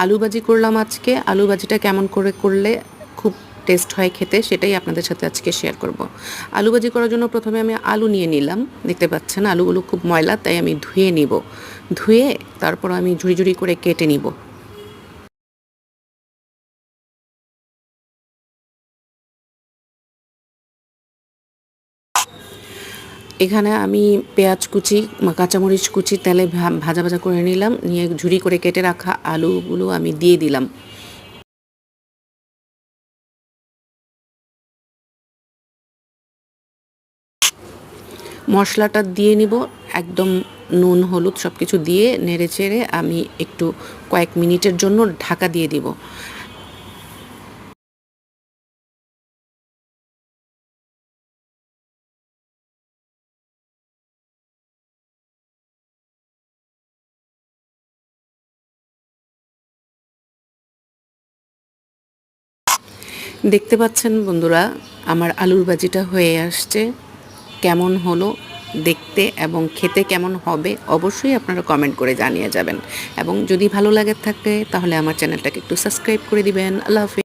আলু ভাজি করলাম আজকে। আলু ভাজিটা কেমন করে করলে খুব টেস্ট হয় খেতে, সেটাই আপনাদের সাথে আজকে শেয়ার করব। আলু ভাজি করার জন্য প্রথমে আমি আলু নিয়ে নিলাম। দেখতে পাচ্ছেন আলুগুলো খুব ময়লা, তাই আমি ধুয়ে নিব। ধুয়ে তারপর আমি ঝুড়ি ঝুড়ি করে কেটে নিব। এখানে আমি পেঁয়াজ কুচি, কাঁচামরিচ কুচি তেলে ভাজা ভাজা করে নিলাম। নিয়ে ঝুরি করে কেটে রাখা আলুগুলো আমি দিয়ে দিলাম। মশলাটা দিয়ে নিব একদম, নুন হলুদ সব কিছু দিয়ে নেড়ে চেড়ে আমি একটু কয়েক মিনিটের জন্য ঢাকা দিয়ে দিব। দেখতে পাচ্ছেন বন্ধুরা, আমার আলুর ভাজিটা হয়ে আসছে। কেমন হলো দেখতে এবং খেতে কেমন হবে অবশ্যই আপনারা কমেন্ট করে জানিয়ে যাবেন। এবং যদি ভালো লাগে থাকে তাহলে আমার চ্যানেলটাকে একটু সাবস্ক্রাইব করে দিবেন। আল্লাহ হাফেজ।